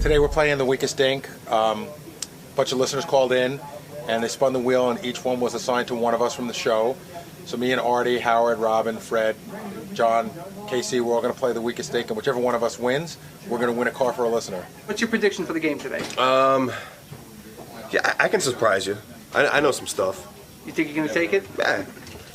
Today we're playing The Weakest Dink. A bunch of listeners called in, and they spun the wheel, and each one was assigned to one of us from the show. So me and Artie, Howard, Robin, Fred, John, Casey, we're all going to play The Weakest Dink, and whichever one of us wins, we're going to win a car for a listener. What's your prediction for the game today? Yeah, I can surprise you. I know some stuff. You think you're going to take it? Yeah,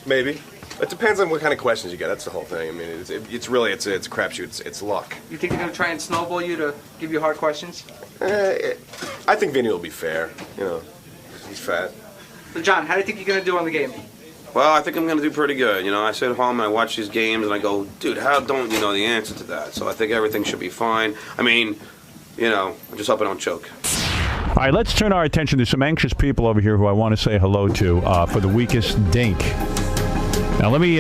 maybe. It depends on what kind of questions you get. That's the whole thing. I mean, it's really a crapshoot. It's luck. You think they're going to try and snowball you to give you hard questions? I think Vinny will be fair. You know, he's fat. So, John, how do you think you're going to do on the game? Well, I think I'm going to do pretty good. You know, I sit at home and I watch these games and I go, dude, how don't you know the answer to that? So I think everything should be fine. I mean, you know, I just hope I don't choke. All right, let's turn our attention to some anxious people over here who I want to say hello to for The Weakest Dink. Now, let me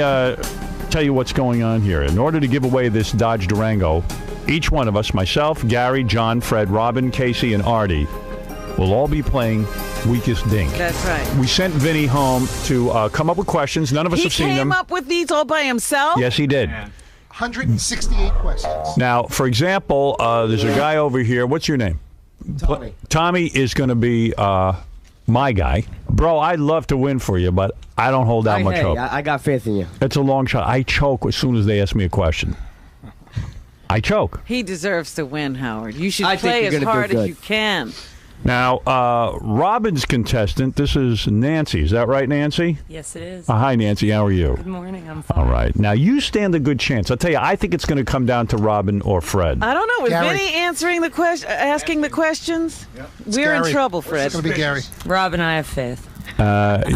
tell you what's going on here. In order to give away this Dodge Durango, each one of us, myself, Gary, John, Fred, Robin, Casey, and Artie, will all be playing Weakest Dink. That's right. We sent Vinny home to come up with questions. None of us have seen them. He came up with these all by himself? Yes, he did. 168 questions. Now, for example, there's a guy over here. What's your name? Tommy. Tommy is going to be my guy. Bro, I'd love to win for you, but I don't hold that much hope. I got faith in you. It's a long shot. I choke as soon as they ask me a question. I choke. He deserves to win, Howard. You should I play think as you're gonna hard do good. as you can. Now, Robin's contestant, this is Nancy. Is that right, Nancy? Yes, it is. Hi, Nancy. How are you? Good morning. I'm fine. All right. Now, you stand a good chance. I'll tell you, I think it's going to come down to Robin or Fred. I don't know. Was Gary. Vinny answering the asking the questions? Yep. We're in Gary. trouble, Fred. It's going to be Gary. Rob and I have faith.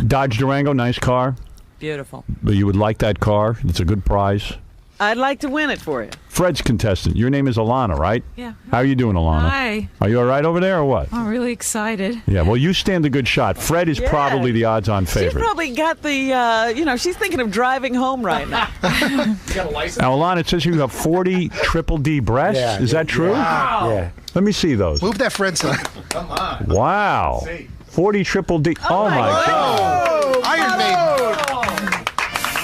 Dodge Durango, nice car. Beautiful. But you would like that car. It's a good prize. I'd like to win it for you. Fred's contestant. Your name is Alana, right? Yeah. How are you doing, Alana? Hi. Are you all right over there or what? I'm really excited. Yeah, well, you stand a good shot. Fred is probably the odds-on She's favorite. probably got the, she's thinking of driving home right now. You got a license? Now, Alana, it says you have 40 triple D breasts. Yeah, is that true? Wow. Yeah. Let me see those. Move that Fred side. Come on. Wow. 40 triple D. Oh, my God. Iron Maiden.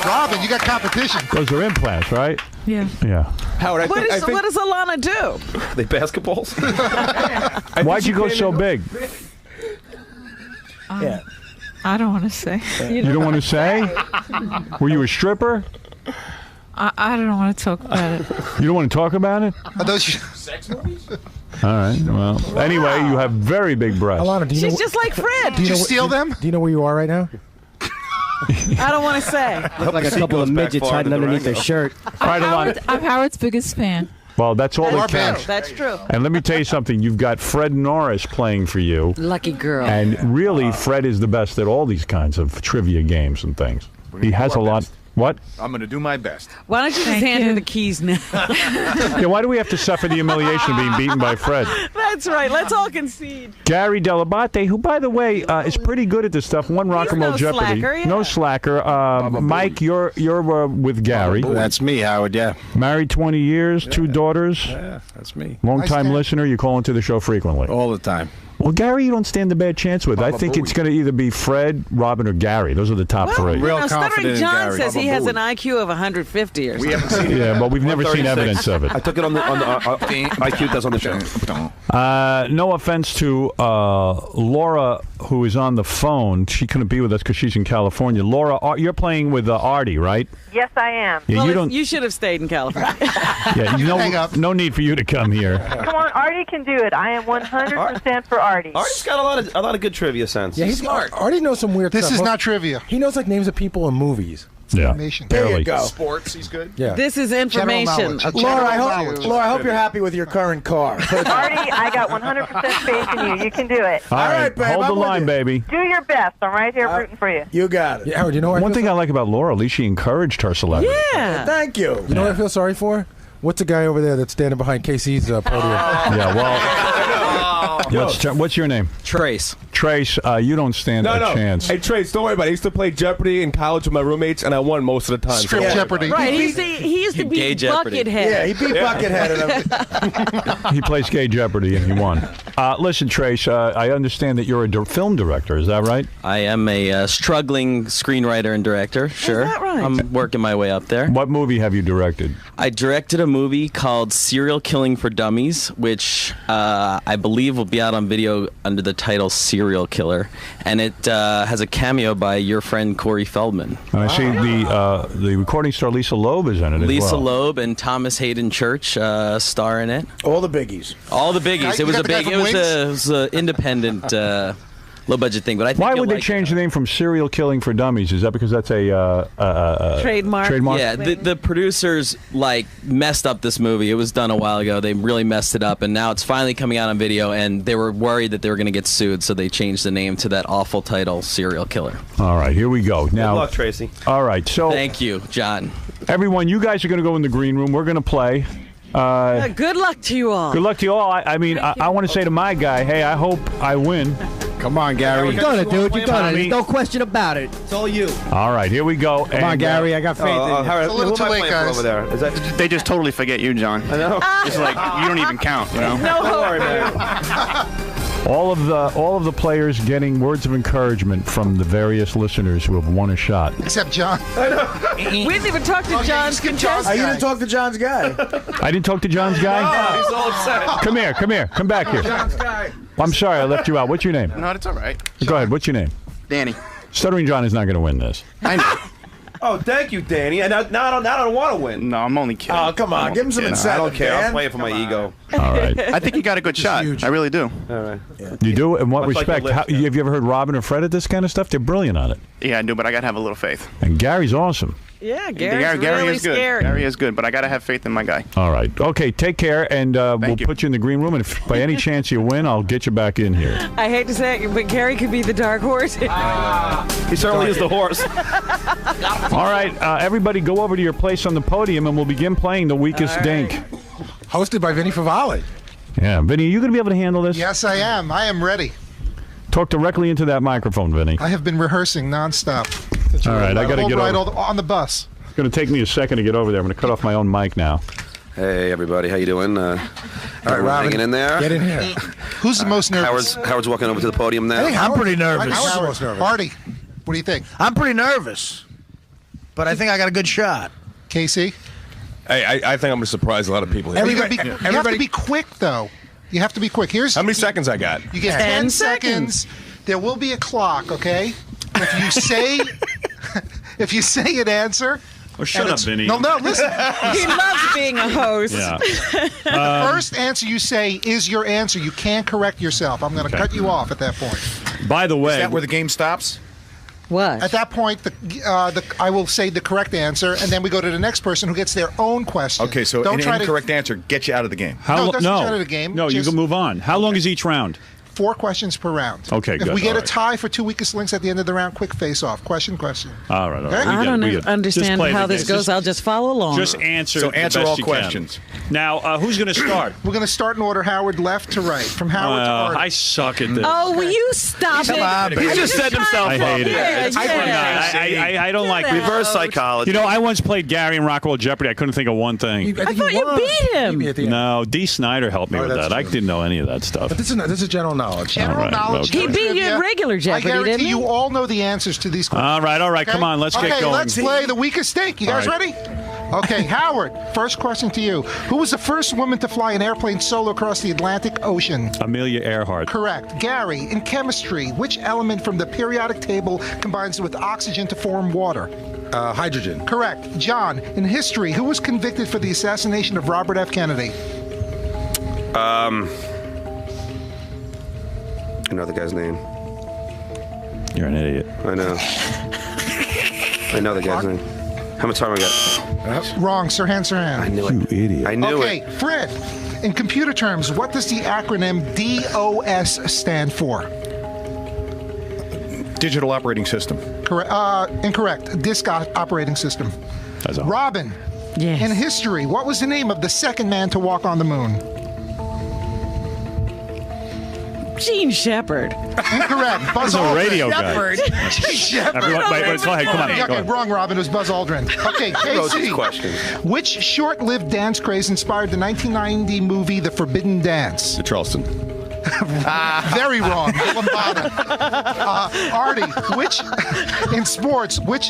Robin, you got competition. Those are implants, right? Yeah. Yeah. Howard, What does Alana do? they basketballs. Why'd you go so big? Yeah. I don't want to say. You don't want to say? Were you a stripper? I don't want to talk about it. You don't want to talk about it? Are those Sex movies? All right. Well, anyway, you have very big breasts. Alana, do you She's know? just like Fred. Did you steal them? Do you know where you are right now? I don't want to say. Look like a couple of midgets hiding underneath their shirt. All right, Alana. I'm Howard's biggest fan. Well, that's all that That's counts. true. That's true. And let me tell you something. You've got Fred Norris playing for you. Lucky girl. And really, Fred is the best at all these kinds of trivia games and things. He has a lot. What? I'm going to do my best. Why don't you just hand her the keys now? Yeah, why do we have to suffer the humiliation of being beaten by Fred? That's right. Let's all concede. Gary Delabate, who, by the way, is pretty good at this stuff. Won Rock and Roll no Jeopardy. slacker, yeah. No slacker. Mike, you're with Gary. That's me, Howard, yeah. Married 20 years, 2 daughters. Yeah, that's me. Long-time Nice, listener. You call into the show frequently. All the time. Well, Gary, you don't stand a bad chance with. I think it's going to either be Fred, Robin, or Gary. Those are the top Well, three. Real Stuttering confident in John Gary. says he has an Booey. IQ of 150 or something. We haven't seen it. Yeah, but we've never seen 136. evidence of it. I took it on the IQ test on the show. No offense to Laura, who is on the phone. She couldn't be with us because she's in California. Laura, you're playing with Artie, right? Yes, I am. Yeah, Well, you don't. you should have stayed in California. Yeah, Hang up. no need for you to come here. Come on, Artie can do it. I am 100% for Artie. Artie's got a lot of good trivia sense. Yeah, he's smart. Artie knows some weird This stuff. is not trivia. He knows like names of people in movies. Yeah, Information. There barely. you go. Sports, he's good. Yeah. This is information. knowledge. Okay. Laura, General I hope you're happy with your current car. Artie, I got 100% faith in you. You can do it. All right, babe, hold I'm the with line, you. baby. Do your best. I'm right here rooting for you. You got it. Yeah, Howard, you know what One thing I like about Laura, at least she encouraged her celebrity. Yeah. Thank you. You know what I feel sorry for? What's the guy over there that's standing behind Casey's podium? Yeah, well, what's your name? Trace. Trace, you don't stand a chance. Hey, Trace, don't worry about it. I used to play Jeopardy in college with my roommates, and I won most of the time. Strip Jeopardy. Right. He used to be Buckethead. Yeah, he beat Buckethead. He plays gay Jeopardy and he won. Listen, Trace, I understand that you're a film director. Is that right? I am a struggling screenwriter and director. Sure. Is that right? I'm working my way up there. What movie have you directed? I directed a movie called Serial Killing for Dummies, which I believe will be out on video under the title Serial Killer. And it has a cameo by your friend Corey Feldman. And I see the recording star Lisa Loeb is in it Lisa as well. Loeb and Thomas Hayden Church star in it. All the biggies. All the biggies. It was a big. It was an independent, low budget thing. But I think why would they change the name from Serial Killing for Dummies? Is that because that's a trademark? Yeah, the producers messed up this movie. It was done a while ago. They really messed it up, and now it's finally coming out on video. And they were worried that they were going to get sued, so they changed the name to that awful title, Serial Killer. All right, here we go. Now, good luck, Tracy. All right, so thank you, John. Everyone, you guys are going to go in the green room. We're going to play. Good luck to you all. Good luck to you all. I mean, I want to say to my guy, hey, I hope I win. Come on, Gary. You got it, dude. You got it. Tommy. No question about it. It's all you. All right, here we go. Come on, Gary. I got faith in you. Howard, It's a little who too am I late, playing guys. for over there? Is that, They just totally forget you, John. I know. It's like you don't even count. You know. No Don't worry, hope. man. all of the players getting words of encouragement from the various listeners who have won a shot. Except John. We didn't even talk to John's contestant. You didn't talk to John's guy. I didn't talk to John's guy? Oh, he's all upset. Come here. Come back here. John's guy. I'm sorry, I left you out. What's your name? No, that's all right. Go ahead. What's your name? Danny. Stuttering John is not going to win this. I know. Oh, thank you, Danny. And now I don't want to win. No, I'm only kidding. Oh, come on. Give him some incentive, I don't care. man. I'll play it for my ego. All right. I think you got a good shot. huge. I really do. All right. You do? In what Much like respect? your lips, yeah. Have you ever heard Robin or Fred at this kind of stuff? They're brilliant on it. Yeah, I do, but I got to have a little faith. And Gary's awesome. Yeah, Gary's Gary really is good. scary. Gary is good, but I got to have faith in my guy. All right. Okay, take care, and we'll you. put you in the green room, and if by any chance you win, I'll get you back in here. I hate to say it, but Gary could be the dark horse. He certainly is the horse. All right, everybody go over to your place on the podium, and we'll begin playing the weakest dink. Hosted by Vinny Favale. Yeah, Vinny, are you going to be able to handle this? Yes, I am. I am ready. Talk directly into that microphone, Vinny. I have been rehearsing nonstop. All right, I got to get over. On the bus. It's going to take me a second to get over there. I'm going to cut off my own mic now. Hey, everybody, how you doing? All right, Robin, hanging in there. Get in here. Who's the most nervous? Howard's walking over to the podium now. Hey, I'm pretty nervous. Howard's the most nervous. Artie, what do you think? I'm pretty nervous, but I think I got a good shot. Casey? Hey, I think I'm going to surprise a lot of people here. You have to be quick, though. You have to be quick. How many seconds I got? You get 10 seconds. There will be a clock, okay? If you say an answer. Oh, shut up, Vinny. No, listen. He loves being a host. Yeah. The first answer you say is your answer. You can't correct yourself. I'm going to cut you off at that point. By the way, Is that where the game stops? What? At that point, I will say the correct answer, and then we go to the next person who gets their own question. Okay, so Don't an try incorrect answer gets you out of the game. No, it doesn't get you out of the game. No, you Just can move on. How long is each round? 4 questions per round. Okay, good. If we get All a right. tie for 2 weakest links at the end of the round, quick face-off. Question. All right. Okay? I don't understand how this goes. I'll just follow along. Just answer. So the answer best all you questions. Can. Now, who's going to start? We're going to start in order, Howard, left to right. From Howard to Artie. I suck at this. Oh, will you stop it? He I'm just set himself trying up. to- I hate it. Yeah, I don't like Get out. Reverse psychology. You know, I once played Gary in Rockwell Jeopardy. I couldn't think of one thing. I thought you beat him. No, D. Snyder helped me with that's that. I didn't know any of that stuff. But this is general knowledge. General knowledge. okay. He beat you in regular Jeopardy, I guarantee didn't he? you all know the answers to these questions. All right. Okay? Come on, let's get Okay, going. let's play the weakest stink. You guys All ready? Okay, Howard, first question to you. Who was the first woman to fly an airplane solo across the Atlantic Ocean? Amelia Earhart. Correct. Gary, in chemistry, which element from the periodic table combines with oxygen to form water? Hydrogen. Correct. John, in history, who was convicted for the assassination of Robert F. Kennedy? I know the guy's name. You're an idiot. I know. I know the guy's name. How much time I got? Wrong, Sirhan Sirhan. I knew it. You idiot. I knew Okay, it. Fred, in computer terms, what does the acronym DOS stand for? Digital operating system. Correct. Incorrect. Disk operating system. That's all. Robin, Yes. in history, what was the name of the second man to walk on the moon? Gene Shepard. Incorrect. Buzz He's a Aldrin. radio guy. Gene Shepard. Everyone, wait, go ahead. Come on. Okay, Go ahead. wrong, Robin. It was Buzz Aldrin. Okay, Who wrote these Casey. questions? Which short-lived dance craze inspired the 1990 movie The Forbidden Dance? The Charleston. Very wrong. Lambada. Artie, in sports, which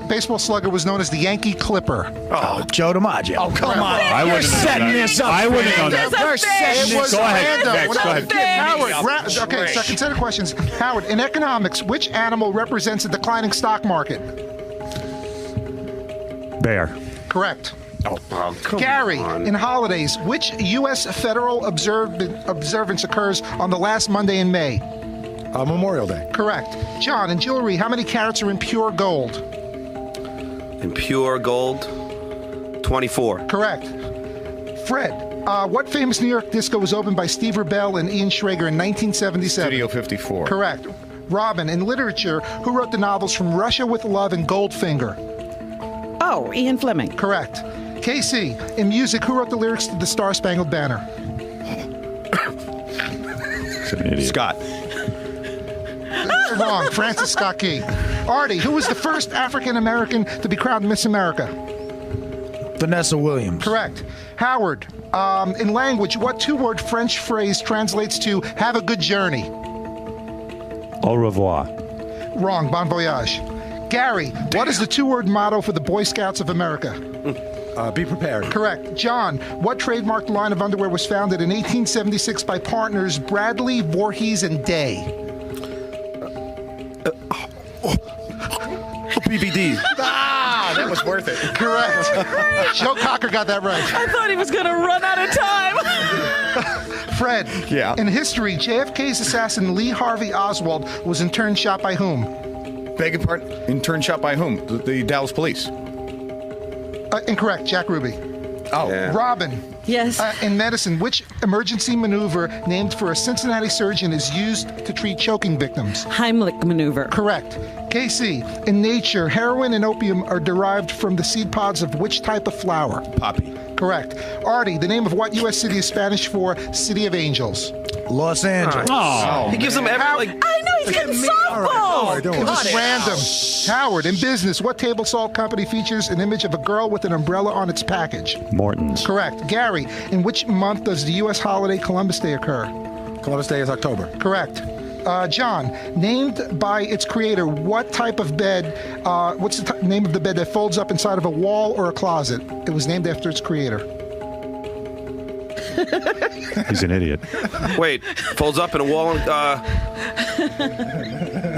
baseball slugger was known as the Yankee Clipper? Oh, Joe DiMaggio. Oh, come on. I wouldn't have known that. This up. I wouldn't have known You're that. setting this Go up. ahead. Next, go ahead. Howard, okay, second set of questions. Howard, in economics, which animal represents a declining stock market? Bear. Correct. Oh, come Gary, on. in holidays, which U.S. federal observance occurs on the last Monday in May? Memorial Day. Correct. John, in jewelry, how many carats are in pure gold? In pure gold, 24. Correct. Fred, what famous New York disco was opened by Steve Rebell and Ian Schrager in 1977? Studio 54. Correct. Robin, in literature, who wrote the novels From Russia with Love and Goldfinger? Oh, Ian Fleming. Correct. Casey, in music, who wrote the lyrics to the Star Spangled Banner? An idiot. Scott. Wrong. Francis Scott Key. Artie, who was the first African American to be crowned Miss America? Vanessa Williams. Correct. Howard, in language, what two-word French phrase translates to "have a good journey"? Au revoir. Wrong. Bon voyage. Gary, what is the two-word motto for the Boy Scouts of America? Be prepared. Correct. John, what trademarked line of underwear was founded in 1876 by partners Bradley, Voorhees, and Day? BVD. That was worth it. Correct. Joe Cocker got that right. I thought he was going to run out of time. Fred, Yeah. in history, JFK's assassin Lee Harvey Oswald was in turn shot by whom? Beg your pardon? Intern shot by whom? The Dallas Police. Incorrect. Jack Ruby. Oh. Yeah. Robin, Yes. in medicine, which emergency maneuver named for a Cincinnati surgeon is used to treat choking victims? Heimlich maneuver. Correct. KC, in nature, heroin and opium are derived from the seed pods of which type of flower? Poppy. Correct. Artie, the name of what U.S. city is Spanish for City of Angels? Los Angeles. Oh. He gives them every, like, I know he's getting softball. It was random. Howard, in business, what table salt company features an image of a girl with an umbrella on its package? Morton's. Correct. Gary, in which month does the U.S. holiday Columbus Day occur? Columbus Day is October. Correct. John, named by its creator, what type of bed, what's the name of the bed that folds up inside of a wall or a closet? It was named after its creator. He's an idiot. wait, folds up in a wall.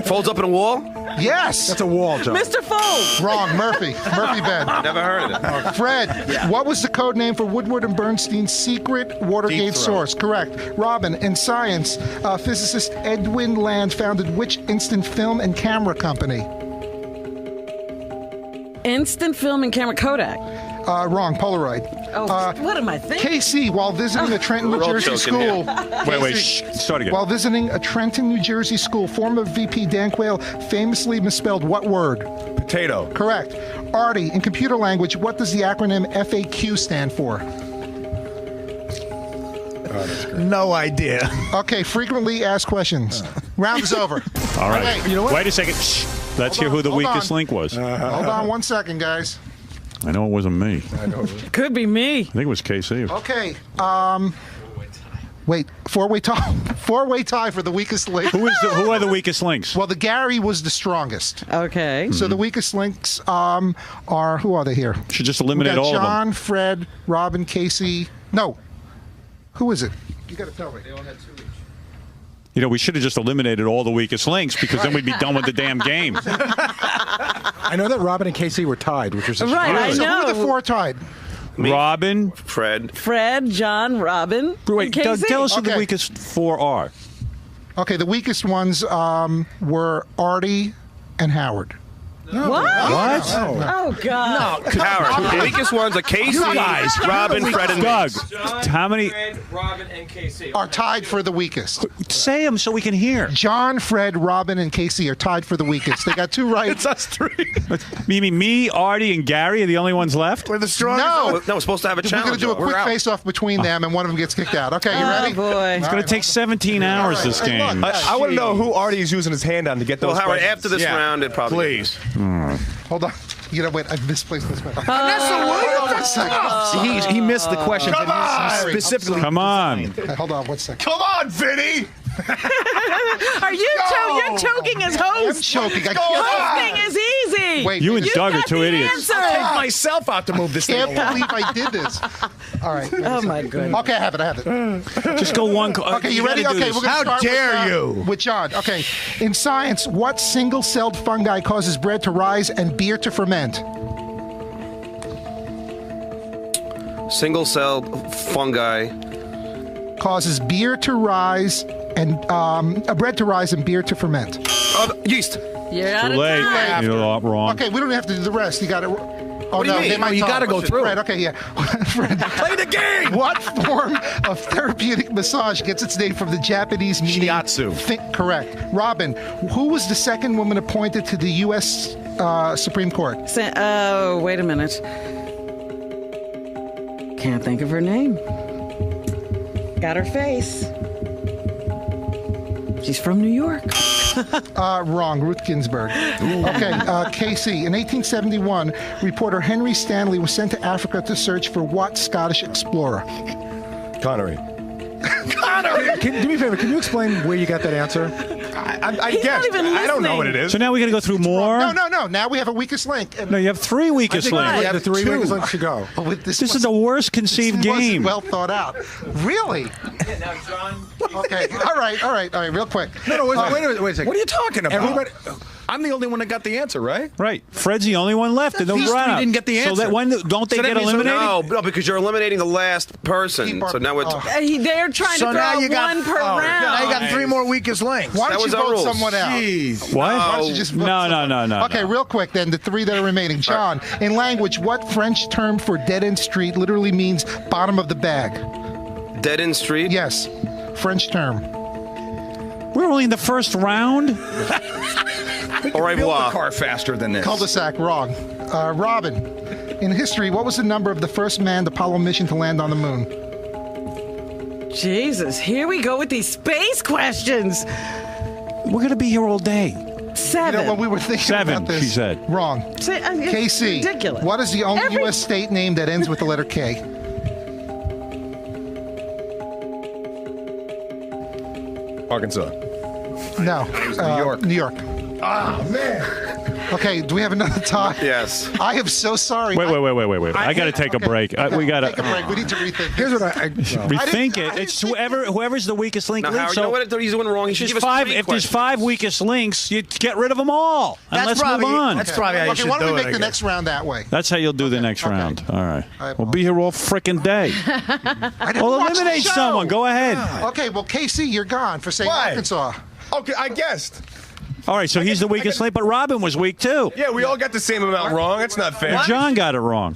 Folds up in a wall? Yes. That's a wall, John. Mr. Fold. Wrong. Murphy. Murphy bed. Never heard of it. Fred, what was the code name for Woodward and Bernstein's secret Watergate source? Correct. Robin, in science, physicist Edwin Land founded which instant film and camera company? Instant film and camera Kodak. Wrong. Polaroid. Oh, what am I thinking? Casey, while visiting a Trenton, New We're all Jersey choking school. Wait. Shh. Start again. While visiting a Trenton, New Jersey school, former VP Dan Quayle famously misspelled what word? Potato. Correct. Artie, in computer language, what does the acronym FAQ stand for? No idea. Okay, frequently asked questions. Round is over. All right. Okay, you know what? Wait a second. Shh. Let's hear who the Hold weakest on. link was. Hold on 1 second, guys. I know it wasn't me. Could be me. I think it was KC. Okay. Wait. Four-way tie for the weakest link. Who are the weakest links? Well, the Gary was the strongest. Okay. So the weakest links are, who are they here? Should just We eliminate got all of them. John, Fred, Robin, Casey. No. Who is it? You got to tell me. They all had 2 each. You know, we should have just eliminated all the weakest links because then we'd be done with the damn game. I know that Robin and KC were tied, which was Right, I So know. who are the 4 tied? Robin. Fred. Fred, John, Robin. Wait, and Doug, KC. tell us who the Okay. weakest 4 are. Okay, the weakest ones were Artie and Howard. What? What? Oh, God. Howard. The weakest ones are Casey, Robin, Fred, and Doug, me. how many? Robin, and Casey Are tied for the weakest. Say them so we can hear. John, Fred, Robin, and Casey are tied for the weakest. They got 2 right. It's us 3. You mean me, Artie, and Gary are the only ones left? We're the strongest. No. No, we're supposed to have a We're going challenge. to do a We're quick out. face-off between them, and one of them gets kicked out. Okay, you Oh, ready? boy. It's going to take 17 hours, this Hey, game. look. I want to know who Artie is using his hand on to get those Well, Howard, questions. after this round, it probably. Please. Hold on. You know, wait, I misplaced this one. Vanessa Williams. He missed the question. Come on! Specifically. Come on. Hold on 1 second. Come on, Vinny! Are you you're choking as host? I'm choking. Hosting is easy. Wait, You and Doug are two idiots. Answer. I'll take myself out to move this thing Can't along. believe I did this. All right. Oh my goodness. Okay, I have it. Just go one. Okay, you ready? gotta do Okay, this. we're gonna How start dare with John. Okay, in science, what single-celled fungi causes bread to rise and beer to ferment? Single-celled fungi. Causes beer to rise and bread to rise and beer to ferment. Yeast. You're out Too of late. time. You're wrong. Okay, we don't have to do the rest. You got it. Oh, What do you mean? they might You talk. gotta go through. Fred, okay, yeah. Fred, Play the game! what form of therapeutic massage gets its name from the Japanese meaning? Shiatsu. Correct. Robin, who was the second woman appointed to the U.S. Supreme Court? Oh, wait a minute. Can't think of her name. Got her face. She's from New York. Wrong. Ruth Ginsburg. Okay, KC. In 1871, reporter Henry Stanley was sent to Africa to search for what Scottish explorer? Connery. Connery! Do me a favor. Can you explain where you got that answer? I He's guess. not even I don't know listening. what it is. So now we got to go through more. No. Now we have a weakest link. And No, you have three weakest links. The three weakest links to go. this This is the worst conceived wasn't game. well thought out. Really? Now, John. Okay. All right. Real quick. No, wait a second. What are you talking about? Everybody, I'm the only one that got the answer, right? Right. Fred's the only one left. And These three didn't get the So answer. that when don't they So that get means- eliminated? No, because you're eliminating the last person. So now it's. They're trying So to now throw you got one per round. Now you got three more weakest links. Why That don't was you our vote rules. someone out? Jeez. What? Why don't you just vote someone- No. Okay, real quick then, the three that are remaining. John, in language, what French term for dead-end street literally means bottom of the bag? Dead End Street? Yes, French term. We're only in the first round. Au revoir. Build a car faster than this. Cul-de-sac, wrong. Robin, in history, what was the number of the first manned Apollo mission to land on the moon? Jesus, here we go with these space questions. We're going to be here all day. 7. You know, when we were thinking Seven, about this, she said. Wrong. It's KC, ridiculous. what is the only Every- U.S. state name that ends with the letter K? Arkansas. No. New York. New York. Ah, man. Okay, do we have another tie? Yes. I am so sorry. Wait. I got to take a break. We got Take a to break. We need to rethink. Here's what I rethink it. It's whoever's the weakest link. Now, leaves, Howard, so you know what he's doing wrong? He should there's give us five. three If there's questions. 5 weakest links, you get rid of them all. And let's move on. That's probably how you Okay, should why don't do we it. make the next round that way? That's how you'll do the next round. All right. I We'll be here all frickin' day. I didn't Well, watch the eliminate show. someone. Go ahead. Okay, well, KC, you're gone for saying Why? Arkansas. Okay, I guessed. All right, so he's the weakest link, but Robin was weak too. Yeah, we all got the same amount wrong. That's not fair. And John got it wrong.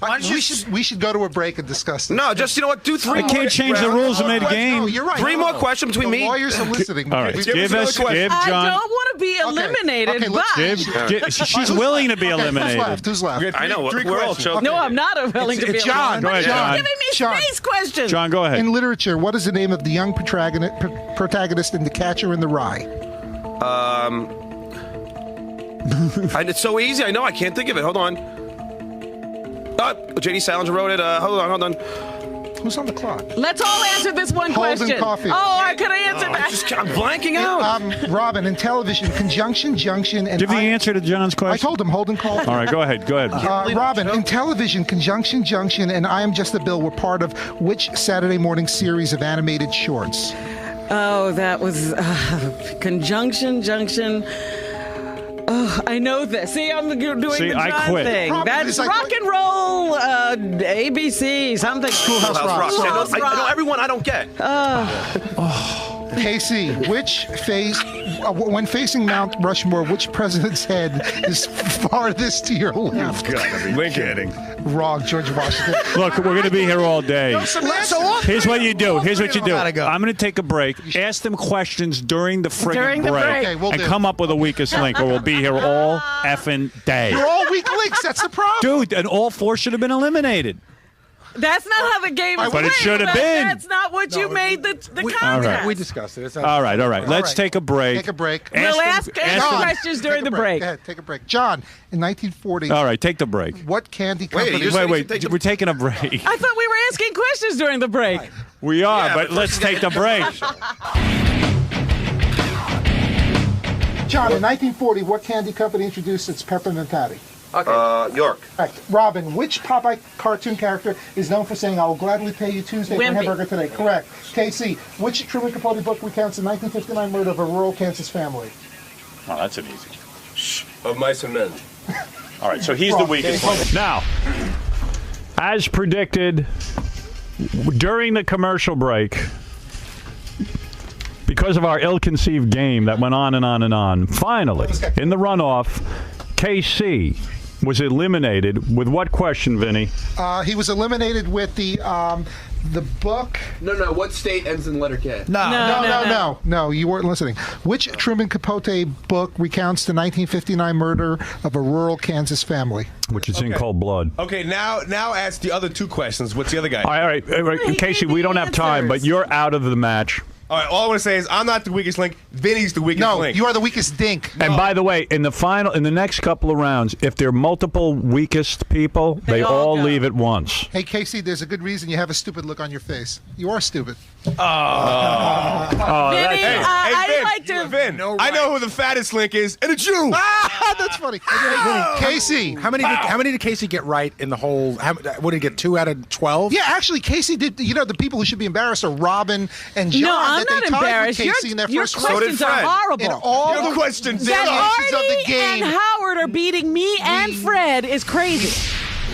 We should go to a break and discuss this. No, just, you know what? Do three I more. can't change the rules and made a No, game. you're right. Three No, more no. questions between The me. lawyers are listening. All right, We- give another question. I John. don't want to be eliminated, Okay, let's- but... She's willing to be eliminated. Who's left? I know. Three We're all questions. choking. No, I'm not willing to be It's John. eliminated. Go ahead, You're John. giving me John. space questions. John, go ahead. In literature, what is the name of the young protagonist in The Catcher in the Rye? And it's so easy. I know. I can't think of it. Hold on. J.D. Salinger wrote it. Hold on. Who's on the clock? Let's all answer this one Holden question. Caulfield. Oh, I could answer that. I'm blanking out. Robin, in television, conjunction, junction, and Give the answer to John's I question. told him Holden Caulfield. All right, go ahead. Robin, in television, Conjunction Junction and I Am Just a Bill were part of which Saturday morning series of animated shorts? Oh, that was conjunction, junction. Oh, I know this. See, I'm doing See, the I John quit. thing. Problem That's is, I rock and roll, ABC, something. Schoolhouse Rock. I know Schoolhouse Rock. everyone I don't get. KC, when facing Mount Rushmore, which president's head is farthest to your left? Lincoln. Wrong, George Washington. Look, we're going to be here all day. Here's what you do. I'm going to take a break. Ask them questions during the friggin' break. Okay, we'll and do. come up with a weakest link, or we'll be here all effing day. You're all weak links. That's the problem. Dude, and all 4 should have been eliminated. That's not how the game is But it played. should have been. That's not what you made the All contest. right. We discussed it. It's not- All right. Let's take a break. Take a break. We'll ask John, questions during the break. Go ahead, take a break. John, in 1940, All right, take the break. what candy company? Wait. We're taking a break. I thought we were asking questions during the break. We are, Yeah, but but let's first take the break. John, in 1940, what candy company introduced its peppermint patty? York. Correct. Robin, which Popeye cartoon character is known for saying, "I will gladly pay you Tuesday for a Wimpy. hamburger today"? Correct. KC, which Truman Capote book recounts the 1959 murder of a rural Kansas family? Oh, that's an easy. Of Mice and Men. All right, so he's the weakest one. Now, as predicted, during the commercial break, because of our ill-conceived game that went on and on and on, finally, in the runoff, KC was eliminated with what question, Vinny? He was eliminated with the book. No. What state ends in letter K? No, you weren't listening. Which Truman Capote book recounts the 1959 murder of a rural Kansas family? Which is in cold blood. Okay, now ask the other two questions. What's the other guy? All right. Casey, we don't have time, but you're out of the match. All right, all I want to say is I'm not the weakest link. Vinny's the weakest link. You are the weakest dink. And by the way, in the next couple of rounds, if there are multiple weakest people, they all leave at once. Hey, Casey, there's a good reason you have a stupid look on your face. You are stupid. Vinny, Vin, I'd like to. Vin, I know who the fattest link is, and it's you. That's funny. Casey, How many did Casey get right in the whole? What did he get? 2 out of 12? Yeah, actually, Casey did. You know, the people who should be embarrassed are Robin and John. No, I'm that not they tied embarrassed. With Casey in their Your first questions are horrible. In all Your the questions, variations of the game. and Howard are beating me and Fred is crazy.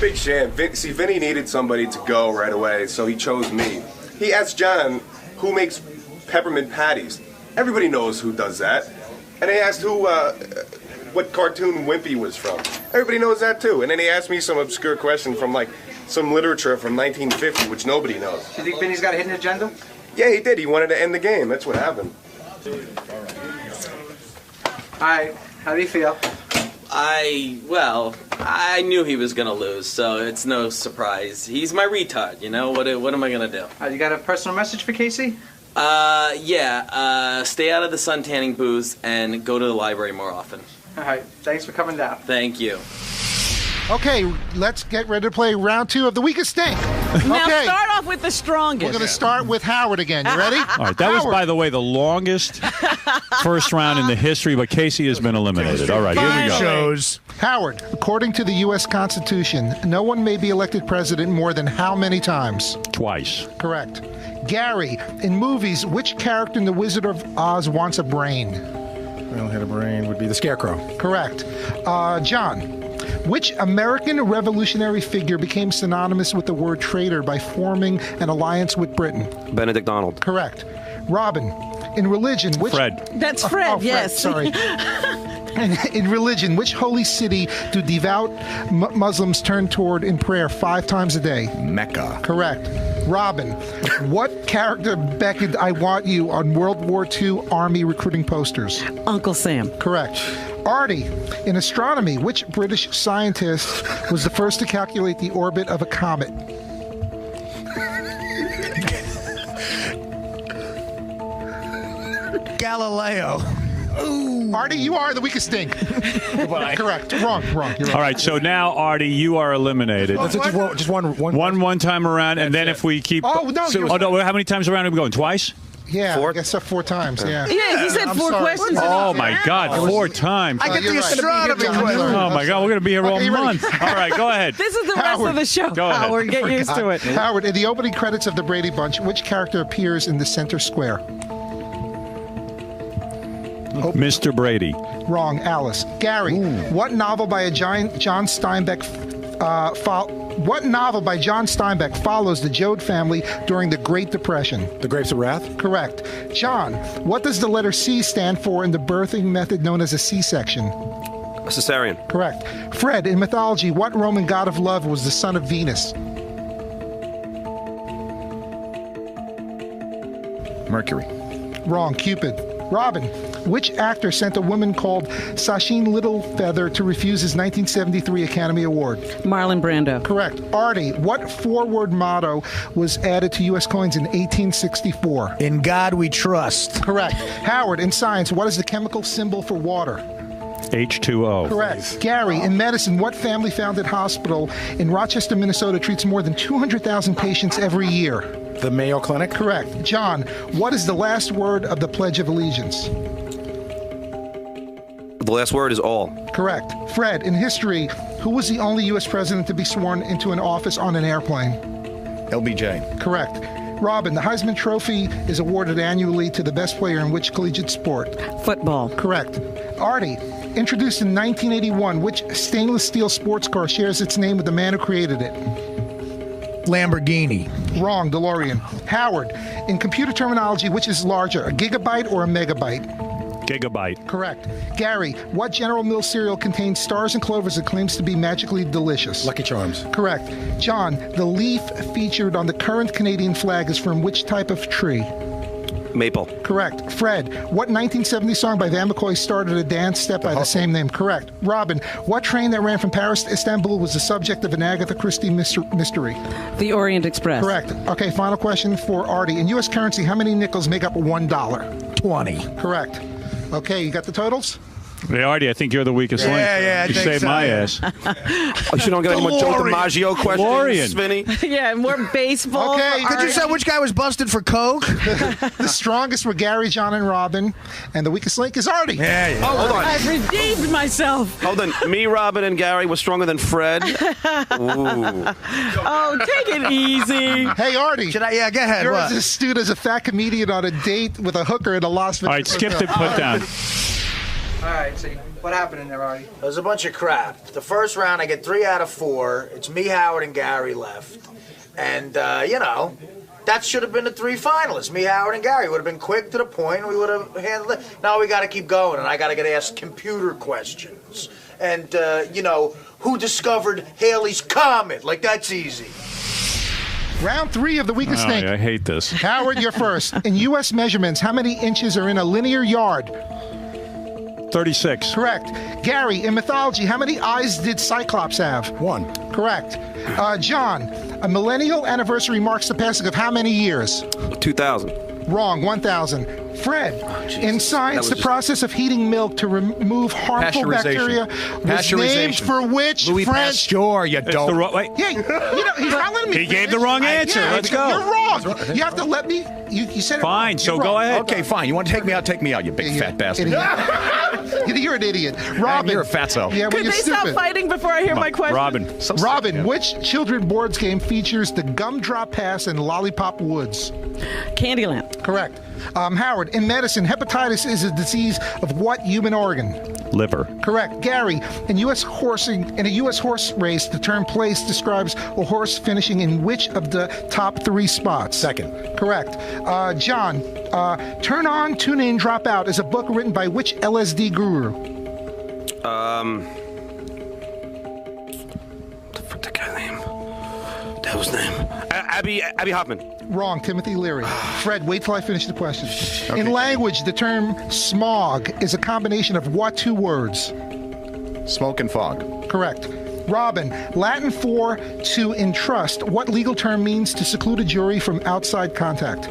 Big sham. See, Vinny needed somebody to go right away, so he chose me. He asked John, who makes peppermint patties? Everybody knows who does that. And he asked what cartoon Wimpy was from. Everybody knows that too. And then he asked me some obscure question from like some literature from 1950, which nobody knows. Do you think Vinny's got a hidden agenda? Yeah, he did. He wanted to end the game. That's what happened. All right, how do you feel? I knew he was gonna lose, so it's no surprise. He's my retard, you know. What am I gonna do? You got a personal message for Casey? Stay out of the sun tanning booths and go to the library more often. All right, thanks for coming down. Thank you. Okay, let's get ready to play round 2 of the weakest stink. Now Okay, start off with the strongest. we're going to start with Howard again. You ready? All right, that was, by the way, the longest first round in the history, but Casey has been eliminated. All right, here we go. Shows. Howard, according to the U.S. Constitution, no one may be elected president more than how many times? Twice. Correct. Gary, in movies, which character in The Wizard of Oz wants a brain? Well, had a brain would be the Scarecrow. Correct. John, which American revolutionary figure became synonymous with the word traitor by forming an alliance with Britain? Benedict Arnold. Correct. Robin, in religion, which... Fred. That's Fred, Fred, yes. sorry. In religion, which holy city do devout Muslims turn toward in prayer 5 times a day? Mecca. Correct. Robin, what character beckoned "I want you" on World War II Army recruiting posters? Uncle Sam. Correct. Artie, in astronomy, which British scientist was the first to calculate the orbit of a comet? Galileo. Artie, you are the weakest dink. Correct. Wrong. You're wrong. All right, so now, Artie, you are eliminated. That's just one. One time around, and then if we keep... Oh, no, how many times around are we going? Twice? Yeah, 4? I guess so 4 times, yeah. Yeah, he said I'm 4 sorry. questions. Oh, my God, 4 times. I get you're the right. astronomy I'm question. sorry. Oh, my God, we're going to be here all Okay, you ready? month. All right, go ahead. This is the rest Howard. of the show. Go ahead. Howard, get used to it. Howard, in the opening credits of The Brady Bunch, which character appears in the center square? Mr. Brady. Wrong, Alice. Gary, what novel by John Steinbeck follows the Joad family during the Great Depression? The Grapes of Wrath? Correct. John, what does the letter C stand for in the birthing method known as a C-section? A cesarean. Correct. Fred, in mythology, what Roman god of love was the son of Venus? Mercury. Wrong, Cupid. Robin, Which actor sent a woman called Sacheen Littlefeather to refuse his 1973 Academy Award? Marlon Brando. Correct. Artie, what four-word motto was added to U.S. coins in 1864? In God we trust. Correct. Howard, in science, what is the chemical symbol for water? H2O. Correct. Gary, in medicine, what family-founded hospital in Rochester, Minnesota treats more than 200,000 patients every year? The Mayo Clinic. Correct. John, what is the last word of the Pledge of Allegiance? The last word is all. Correct. Fred, in history, who was the only U.S. president to be sworn into an office on an airplane? LBJ. Correct. Robin, the Heisman Trophy is awarded annually to the best player in which collegiate sport? Football. Correct. Artie, introduced in 1981, which stainless steel sports car shares its name with the man who created it? Lamborghini. Wrong, DeLorean. Howard, in computer terminology, which is larger, a gigabyte or a megabyte? Gigabyte. Correct. Gary, what General Mills cereal contains stars and clovers that claims to be magically delicious? Lucky Charms. Correct. John, the leaf featured on the current Canadian flag is from which type of tree? Maple. Correct. Fred, what 1970 song by Van McCoy started a dance step by the same name? Correct. Robin, what train that ran from Paris to Istanbul was the subject of an Agatha Christie mystery? The Orient Express. Correct. Okay, final question for Artie. In U.S. currency, how many nickels make up $1? 20. Correct. Okay, you got the totals? Hey, Artie, I think you're the weakest link. I you think saved so, my yeah. ass. Oh, you don't get any more Joe DiMaggio questions, DeLorean. Vinny? Yeah, more baseball. Okay, Could you say which guy was busted for coke? The strongest were Gary, John, and Robin, and the weakest link is Artie. Yeah. Oh, hold on. I've redeemed myself. Hold on. Me, Robin, and Gary were stronger than Fred. Ooh. Oh, take it easy. Hey, Artie. Should I? Yeah, go ahead. You're What? as astute as a fat comedian on a date with a hooker in a Las Vegas. All right, skip the put down. All right, so what happened in there, Artie? There's a bunch of crap. The first round, I get 3 out of 4. It's me, Howard, and Gary left. And, that should have been the 3 finalists. Me, Howard, and Gary would have been quick to the point. We would have handled it. Now we got to keep going, and I got to get asked computer questions. And, who discovered Halley's Comet? Like, that's easy. Round 3 of the weakest link. I hate this. Howard, you're first. In U.S. measurements, how many inches are in a linear yard? 36. Correct. Gary, in mythology, how many eyes did Cyclops have? 1. Correct. John, a millennial anniversary marks the passing of how many years? 2000. Wrong, 1,000. Fred, in science, the process of heating milk to remove harmful bacteria was named for which Louis French? Pasteur, you dope. Wait. Yeah, he's not letting me He gave finish. the wrong answer. Yeah, Let's go. You're wrong. You have to let me. You said it Fine, wrong. so You're go wrong. ahead. Okay, fine. You want to take me out? Take me out, you big fat bastard. Idiot. You're an idiot. Robin. You're a fatso. Yeah, well, Could you're they stupid. stop fighting before I hear my question? Robin. Robin, which children boards game features the Gumdrop Pass and Lollipop Woods? Candyland. Correct. Howard, in medicine, hepatitis is a disease of what human organ? Liver. Correct. Gary, in a U.S. horse race, the term place describes a horse finishing in which of the top 3 spots? Second. Correct. John, Turn On, Tune In, Drop Out is a book written by which LSD guru? What's the guy's name? Devil's name. Abby Hoffman. Wrong, Timothy Leary. Fred, wait till I finish the question. Okay. In language, the term smog is a combination of what 2 words? Smoke and fog. Correct. Robin, Latin for to entrust. What legal term means to seclude a jury from outside contact?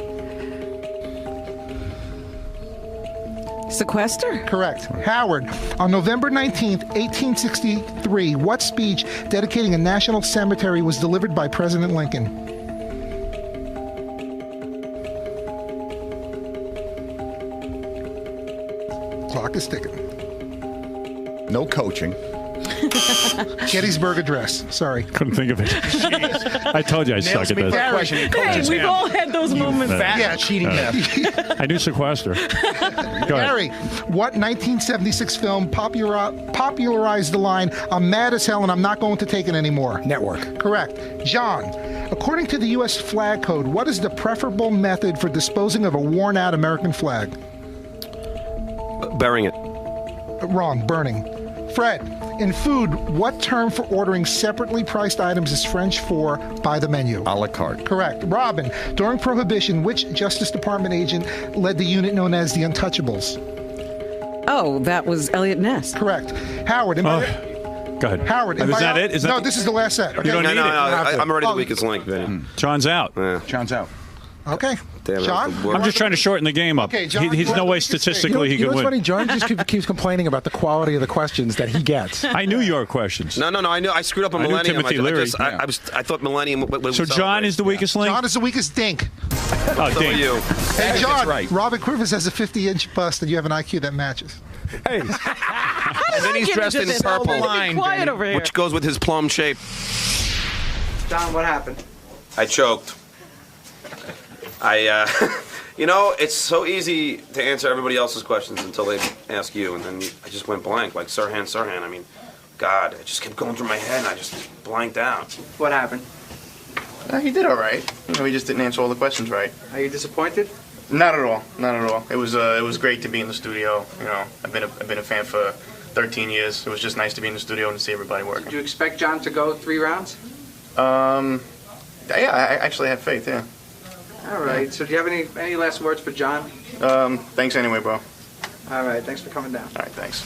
Sequester? Correct. Howard, on November 19th, 1863, what speech dedicating a national cemetery was delivered by President Lincoln? Clock is ticking. No coaching. Gettysburg Address. Sorry. Couldn't think of it. I told you I suck at this. Hey, we've all had those moments. Cheating I knew sequester. Go ahead. Gary, what 1976 film popularized the line, I'm mad as hell and I'm not going to take it anymore? Network. Correct. John, according to the U.S. flag code, what is the preferable method for disposing of a worn-out American flag? Burying it. Wrong. Burning. Fred, in food, what term for ordering separately priced items is French for by the menu? A la carte. Correct. Robin, during Prohibition, which Justice Department agent led the unit known as the Untouchables? Oh, that was Elliot Ness. Correct. Howard. Go ahead. Howard. Is that it? No, this is the last set. Okay? You don't need it. I'm already the weakest link, Vinny. John's out. John's out. Okay. Damn it. John? I'm just trying to shorten the game up. Okay, John, He's you no want way the statistically You know he what's could funny? win. John just keeps complaining about the quality of the questions that he gets. I knew your questions. No. I knew I screwed up on I knew Millennium. Timothy Leary. I thought Millennium was So John is the weakest link? John is the weakest dink. Oh, So Dink. are you. Hey, John, That's right. Robin Quivers has a 50-inch bust, and you have an IQ that matches. Hey, And then he's dressed in purple, Quiet over here. which goes with his plum shape. John, what happened? I choked. You know, it's so easy to answer everybody else's questions until they ask you, and then I just went blank, like Sirhan. I mean, God, it just kept going through my head, and I just blanked out. What happened? He did all right. You know, he just didn't answer all the questions right. Are you disappointed? Not at all. Not at all. It was great to be in the studio. You know, I've been a fan for 13 years. It was just nice to be in the studio and to see everybody working. Did you expect John to go 3 rounds? Yeah, I actually had faith. Yeah. All right. So do you have any last words for John? Thanks anyway, bro. All right. Thanks for coming down. All right, thanks.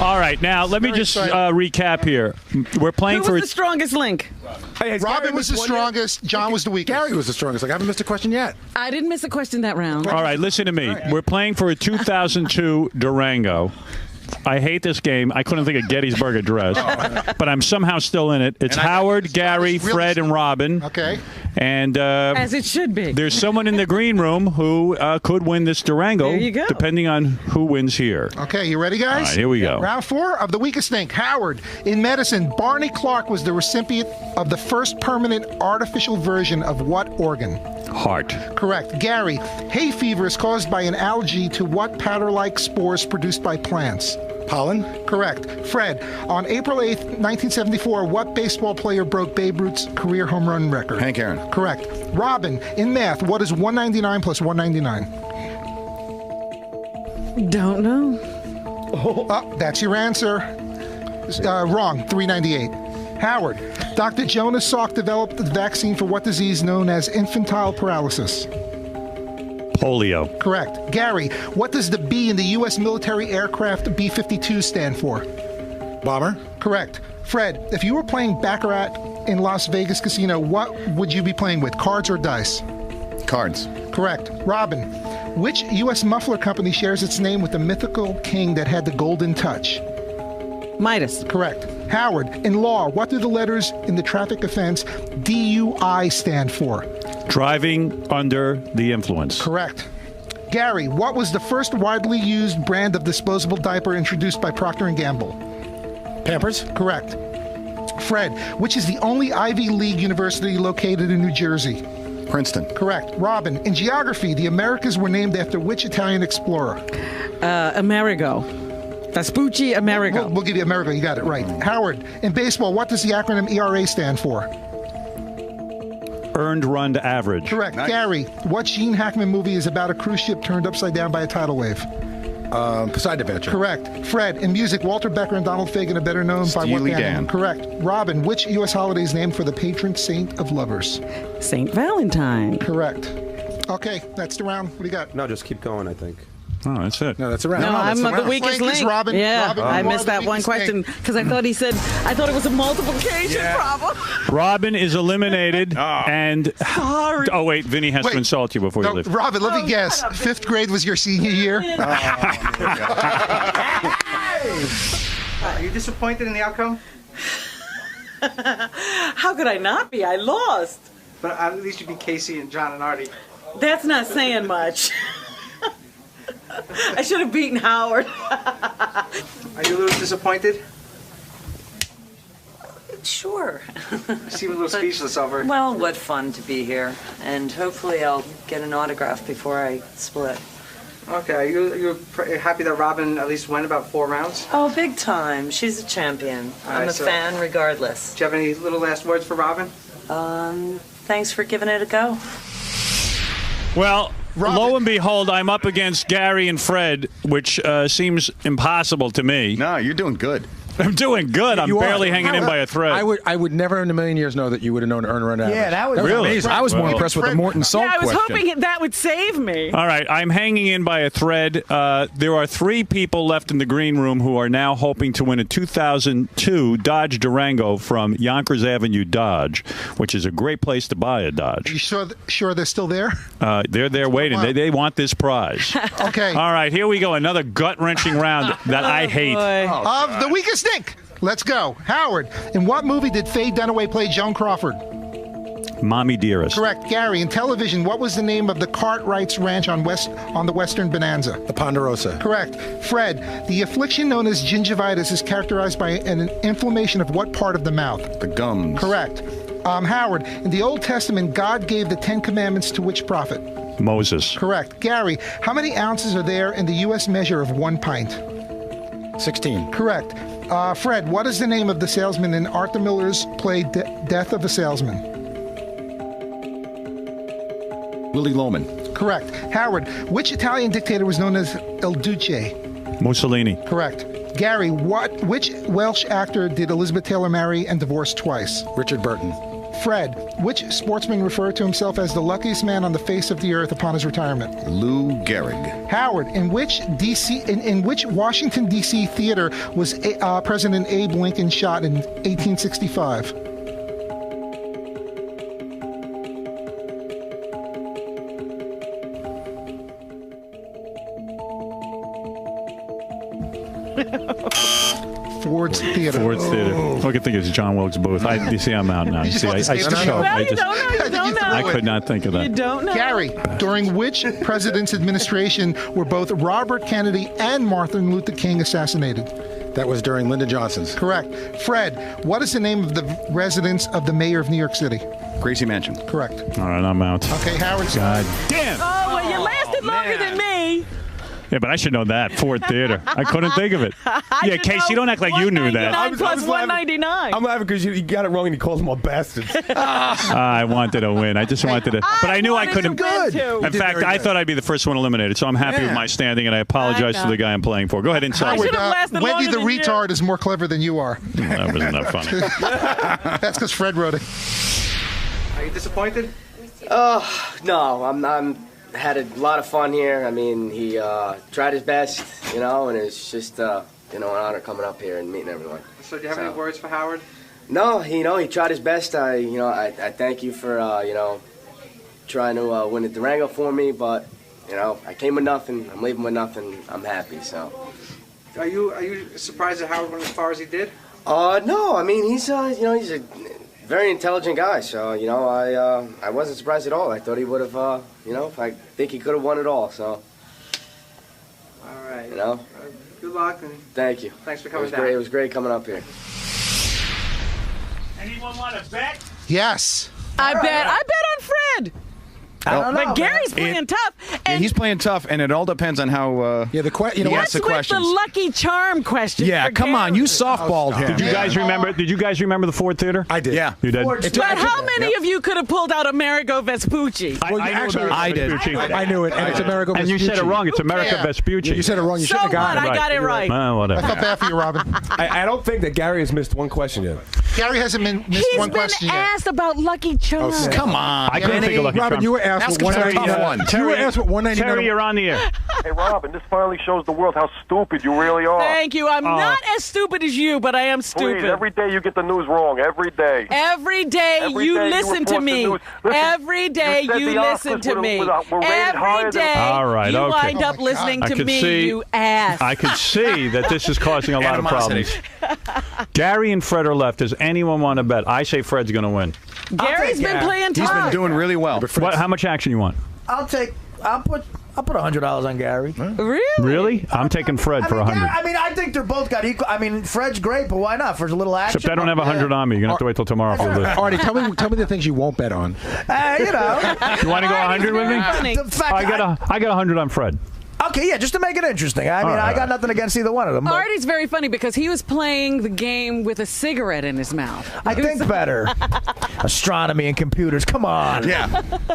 All right, now let me just recap here. We're playing Who was the strongest link? Hey, Robin was the strongest. John was the weakest. Gary was the strongest. Like, I haven't missed a question yet. I didn't miss a question that round. All right, listen to me. We're playing for a 2002 Durango. I hate this game. I couldn't think of Gettysburg Address, but I'm somehow still in it. It's Howard, Gary, Fred, and Robin. Okay. And As it should be. there's someone in the green room who could win this Durango, There you go. depending on who wins here. Okay, you ready, guys? All right, here we go. Round 4 of the weakest link. Howard. In medicine, Barney Clark was the recipient of the first permanent artificial version of what organ? Heart. Correct. Gary. Hay fever is caused by an allergy to what powder-like spores produced by plants? Pollen. Correct. Fred. On April 8th, 1974, what baseball player broke Babe Ruth's career home run record? Hank Aaron. Correct. Robin. In math, what is 199 plus 199? Don't know. Oh, that's your answer. Wrong. 398. Howard. Dr. Jonas Salk developed the vaccine for what disease known as infantile paralysis? Polio. Correct. Gary. What does the B in the U.S. military aircraft B-52 stand for? Bomber. Correct. Fred. If you were playing Baccarat in Las Vegas Casino, what would you be playing with, cards or dice? Cards. Correct. Robin. Which U.S. muffler company shares its name with the mythical king that had the golden touch? Midas. Correct. Howard. In law, what do the letters in the traffic offense DUI stand for? Driving under the influence. Correct. Gary. What was the first widely used brand of disposable diaper introduced by Procter & Gamble? Pampers. Correct. Fred. Which is the only Ivy League university located in New Jersey? Princeton. Correct. Robin. In geography, the Americas were named after which Italian explorer? Amerigo. Vespucci Amerigo. We'll give you Amerigo. You got it right. Howard. In baseball, what does the acronym ERA stand for? Earned run average. Correct. Nice. Gary. What Gene Hackman movie is about a cruise ship turned upside down by a tidal wave? Poseidon Adventure. Correct. Fred. In music, Walter Becker and Donald Fagen are better known by what Steely band Dan. name? Correct. Robin. Which U.S. holiday is named for the patron saint of lovers? St. Valentine. Correct. Okay, that's the round. What do you got? No, just keep going, I think. Oh, that's it. No, that's a round. No, I'm that's the round. weakest Flank is link. Robin. Yeah, Robin, I you are missed the that one weakest question link. because I thought it was a multiplication problem. Robin is eliminated, and Sorry. oh wait, Vinny has to Wait. insult you before you No, leave. Robin, let me guess. 5th grade was your senior year? Are you disappointed in the outcome? How could I not be? I lost. But at least you beat Casey and John and Artie. That's not saying much. I should have beaten Howard. Are you a little disappointed? Sure. You seem a little speechless over it. Well, what fun to be here. And hopefully I'll get an autograph before I split. Okay, you're happy that Robin at least went about 4 rounds? Oh, big time. She's a champion. I'm right, a so- fan regardless. Do you have any little last words for Robin? Thanks for giving it a go. Well, lo and behold, I'm up against Gary and Fred, which seems impossible to me. No, you're doing good. I'm doing good. I'm You are. barely hanging in by a thread. I would never in a million years know that you would have known to earn around average. Yeah, that was Really? amazing. I was more impressed with the Morton Salt Yeah, I was question. hoping that would save me. All right, I'm hanging in by a thread. There are 3 people left in the green room who are now hoping to win a 2002 Dodge Durango from Yonkers Avenue Dodge, which is a great place to buy a Dodge. You sure they're still there? They're there waiting. They want this prize. Okay. All right, here we go. Another gut-wrenching round that I hate. Of the weakest Dink. Let's go. Howard, in what movie did Faye Dunaway play Joan Crawford? Mommy Dearest. Correct. Gary, in television, what was the name of the Cartwright's Ranch on the Western Bonanza? The Ponderosa. Correct. Fred, the affliction known as gingivitis is characterized by an inflammation of what part of the mouth? The gums. Correct. Howard, in the Old Testament, God gave the 10 Commandments to which prophet? Moses. Correct. Gary, how many ounces are there in the U.S. measure of 1 pint? 16. Correct. Fred, what is the name of the salesman in Arthur Miller's play Death of a Salesman? Willie Loman. Correct. Howard, which Italian dictator was known as Il Duce? Mussolini. Correct. Gary, which Welsh actor did Elizabeth Taylor marry and divorce twice? Richard Burton. Fred, which sportsman referred to himself as the luckiest man on the face of the earth upon his retirement? Lou Gehrig. Howard, in which Washington D.C. theater was President Abe Lincoln shot in 1865? Ford's Theater. Ford's Theater. All I can think is John Wilkes Booth. You see, I'm out now. You see, I could not think of that. You don't know. Gary, during which president's administration were both Robert Kennedy and Martin Luther King assassinated? That was during Lyndon Johnson's. Correct. Fred, what is the name of the residence of the mayor of New York City? Gracie Mansion. Correct. All right, I'm out. Okay, Howard. God damn. Oh, well, you lasted longer than me. Yeah, but I should know that. Ford Theater. I couldn't think of it. Yeah, Casey, don't act like you knew that. $199 plus $199. I'm laughing because you got it wrong and you called them all bastards. I wanted to win. I just wanted to. But I knew I couldn't. Good. In fact, I thought I'd be the first one eliminated, so I'm happy with my standing, and I apologize to the guy I'm playing for. Go ahead and say. Wendy the retard is more clever than you are. That wasn't that funny. That's because Fred wrote it. Are you disappointed? No, I'm had a lot of fun here. I mean, he tried his best, and it's just, an honor coming up here and meeting everyone. So do you have any words for Howard? No, he tried his best. I thank you for, trying to win the Durango for me, but, I came with nothing. I'm leaving with nothing. I'm happy, so. Are you surprised that Howard went as far as he did? No, I mean, he's a very intelligent guy, so, I wasn't surprised at all. I thought he would have, I think he could have won it all, so. All right. Good luck. And Thank you. Thanks for coming down. It was great coming up here. Anyone want to bet? Yes. I bet on Fred. I don't know, But Gary's playing tough. Yeah, he's playing tough, and it all depends on how he asks the What's with questions. the Lucky Charm question? Yeah, for come on, Gary? you softballed him. Did you guys remember? Did you guys remember the Ford Theater? I did. Yeah, you did. But how many of you could have pulled out Amerigo Vespucci? I did. I knew it, and it's Amerigo Vespucci. And you said it wrong. It's America Vespucci. You said it wrong. You shouldn't have gotten it. I got it right. Whatever. I felt bad for you, Robin. I don't think that Gary has missed one question yet. Gary hasn't missed one question He's been yet. asked about Lucky Charm. Come on. I couldn't think of Lucky Robin, Charm. you were asked what Terry, 199. You were asked what 199. Terry, you're on the air. Hey, Robin, this finally shows the world how stupid you really are. Thank you. I'm not as stupid as you, but I am stupid. Please, every day you get the news wrong. Every day. Every day you listen to me. Every day you listen to me. Every day All right, you okay. wind up listening to me, you ass. I could see that this is causing a lot of problems. Gary and Fred are left. Does anyone want to bet? I say Fred's going to win. Gary's been playing tough. He's been doing really well. How much action you want? I'll put $100 on Gary. Really? Really? I'm taking Fred for 100. I mean, I think they're both got equal. I mean, Fred's great, but why not? For a little action. Except I don't have 100 on me. You're going to have to wait till tomorrow for this. Artie, tell me the things you won't bet on. You know. You want to go 100 with me? The fact I got 100 on Fred. Okay, yeah, just to make it interesting. I mean, I got nothing against either one of them. but- Artie's very funny because he was playing the game with a cigarette in his mouth. I think better. Astronomy and computers. Come on. Yeah.